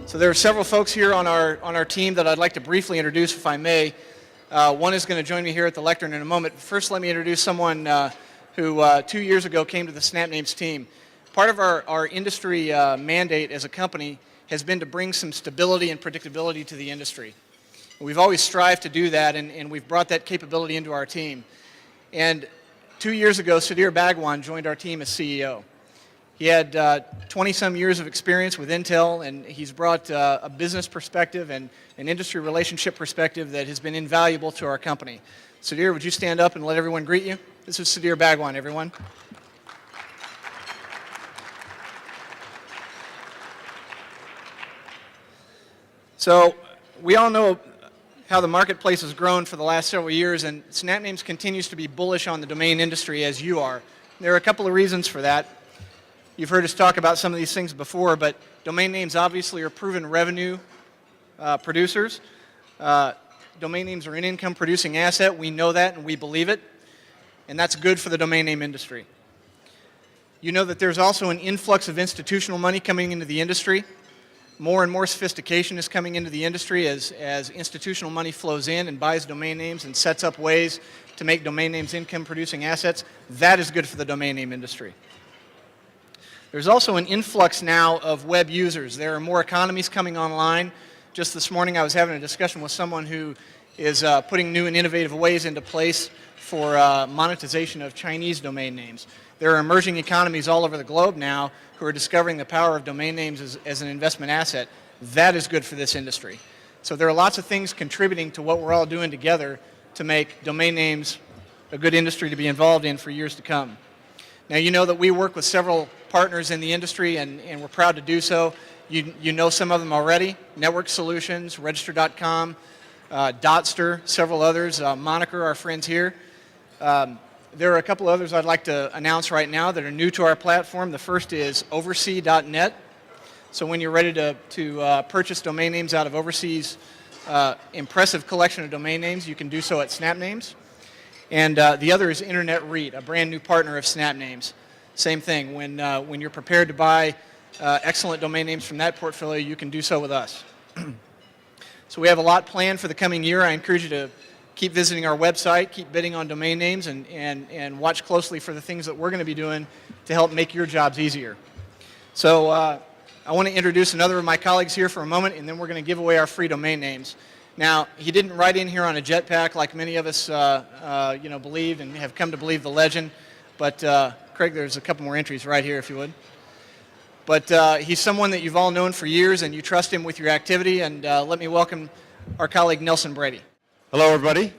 So there are several folks here on our team that I'd like to briefly introduce, if I may. One is going to join me here at the lectern in a moment. First, let me introduce someone who 2 years ago came to the Snapnames team. Part of our industry mandate as a company has been to bring some stability and predictability to the industry. We've always strived to do that, and we've brought that capability into our team. And 2 years ago, Sudhir Bhagwan joined our team as CEO. He had 20-some years of experience with Intel, and he's brought a business perspective and an industry relationship perspective that has been invaluable to our company. Sudhir, would you stand up and let everyone greet you? This is Sudhir Bhagwan, everyone. So we all know how the marketplace has grown for the last several years, and Snapnames continues to be bullish on the domain industry as you are. There are a couple of reasons for that. You've heard us talk about some of these things before, but domain names obviously are proven revenue producers. Domain names are an income producing asset. We know that and we believe it, and that's good for the domain name industry. You know that there's also an influx of institutional money coming into the industry. More and more sophistication is coming into the industry as institutional money flows in and buys domain names and sets up ways to make domain names income producing assets. That is good for the domain name industry. There's also an influx now of web users. There are more economies coming online. Just this morning I was having a discussion with someone who is putting new and innovative ways into place for monetization of Chinese domain names. There are emerging economies all over the globe now who are discovering the power of domain names as an investment asset. That is good for this industry. So there are lots of things contributing to what we're all doing together to make domain names a good industry to be involved in for years to come. Now, you know that we work with several partners in the industry, and we're proud to do so. You know some of them already: Network Solutions, Register.com, Dotster, several others, Moniker, our friends here. There are a couple others I'd like to announce right now that are new to our platform. The first is Oversea.net. So when you're ready to purchase domain names out of Oversea's impressive collection of domain names, you can do so at Snapnames. And the other is Internet REIT, a brand new partner of Snapnames. Same thing, when you're prepared to buy excellent domain names from that portfolio, you can do so with us. So we have a lot planned for the coming year. I encourage you to keep visiting our website, keep bidding on domain names, and watch closely for the things that we're going to be doing to help make your jobs easier. So I want to introduce another of my colleagues here for a moment, and then we're going to give away our free domain names. Now, he didn't write in here on a jetpack like many of us believed and have come to believe the legend, but Craig, there's a couple more entries right here if you would. But he's someone that you've all known for years and you trust him with your activity, and let me welcome our colleague Nelson Brady. Hello everybody.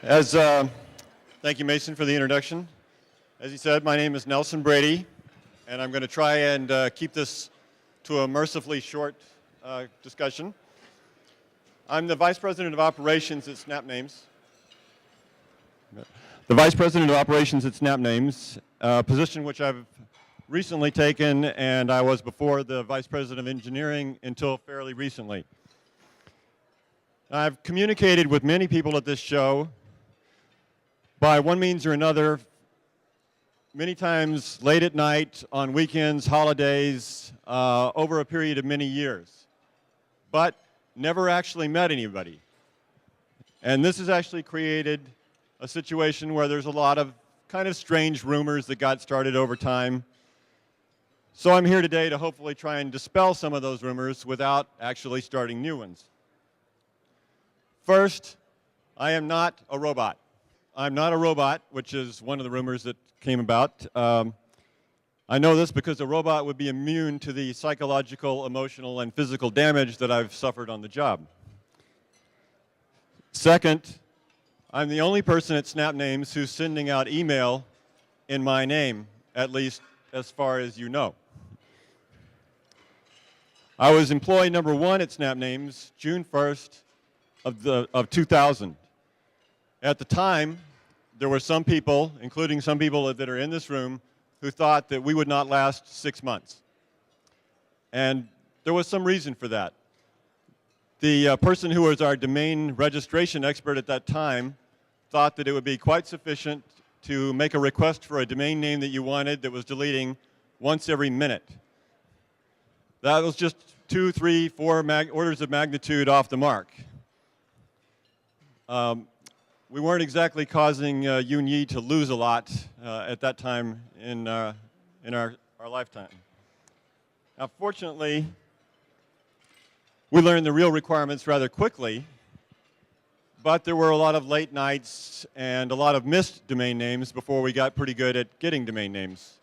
Thank you Mason for the introduction. As he said, my name is Nelson Brady, and I'm going to try and keep this to a mercifully short discussion. I'm the Vice President of Operations at Snapnames. The Vice President of Operations at Snapnames, a position which I've recently taken, and I was before the Vice President of Engineering until fairly recently. I've communicated with many people at this show by one means or another, many times late at night, on weekends, holidays, over a period of many years, but never actually met anybody. And this has actually created a situation where there's a lot of kind of strange rumors that got started over time. So I'm here today to hopefully try and dispel some of those rumors without actually starting new ones. First, I am not a robot. I'm not a robot, which is one of the rumors that came about. I know this because a robot would be immune to the psychological, emotional, and physical damage that I've suffered on the job. Second, I'm the only person at Snapnames who's sending out email in my name, at least as far as you know. I was employee number 1 at Snapnames June 1st of 2000. At the time, there were some people, including some people that are in this room, who thought that we would not last 6 months. And there was some reason for that. The person who was our domain registration expert at that time thought that it would be quite sufficient to make a request for a domain name that you wanted that was deleting once every minute. That was just 2, 3, 4 orders of magnitude off the mark. We weren't exactly causing Yunyi to lose a lot at that time in our lifetime. Now, fortunately, we learned the real requirements rather quickly, but there were a lot of late nights and a lot of missed domain names before we got pretty good at getting domain names.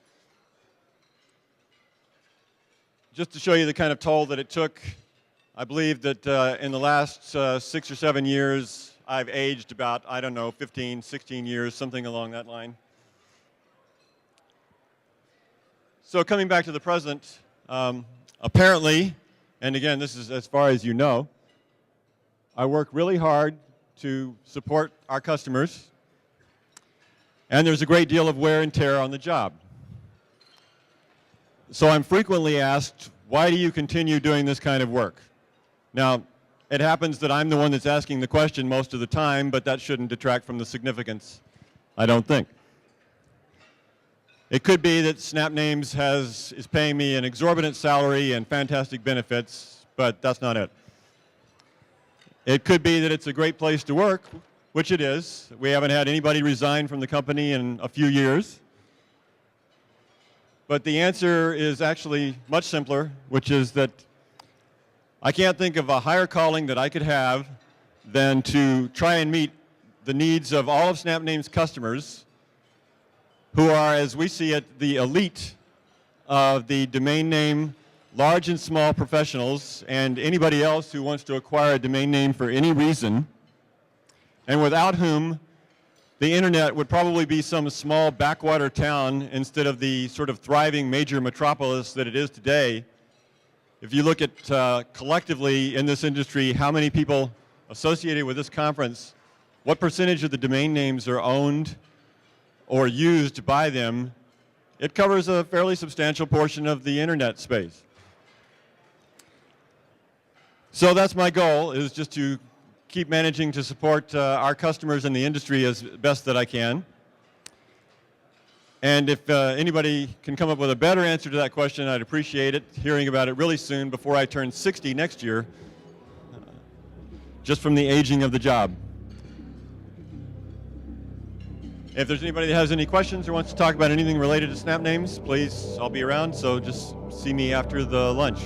Just to show you the kind of toll that it took, I believe that in the last 6 or 7 years, I've aged about, I don't know, 15, 16 years, something along that line. So coming back to the present, apparently, and again, this is as far as you know, I work really hard to support our customers, and there's a great deal of wear and tear on the job. So I'm frequently asked, why do you continue doing this kind of work? Now, it happens that I'm the one that's asking the question most of the time, but that shouldn't detract from the significance, I don't think. It could be that Snapnames is paying me an exorbitant salary and fantastic benefits, but that's not it. It could be that it's a great place to work, which it is. We haven't had anybody resign from the company in a few years. But the answer is actually much simpler, which is that I can't think of a higher calling that I could have than to try and meet the needs of all of Snapnames' customers who are, as we see it, the elite of the domain name large and small professionals and anybody else who wants to acquire a domain name for any reason, and without whom the internet would probably be some small backwater town instead of the sort of thriving major metropolis that it is today. If you look at collectively in this industry how many people associated with this conference, what percentage of the domain names are owned or used by them, it covers a fairly substantial portion of the internet space. So that's my goal, is just to keep managing to support our customers in the industry as best that I can. And if anybody can come up with a better answer to that question, I'd appreciate it, hearing about it really soon before I turn 60 next year, just from the aging of the job. If there's anybody that has any questions or wants to talk about anything related to Snapnames, please, I'll be around, so just see me after the lunch.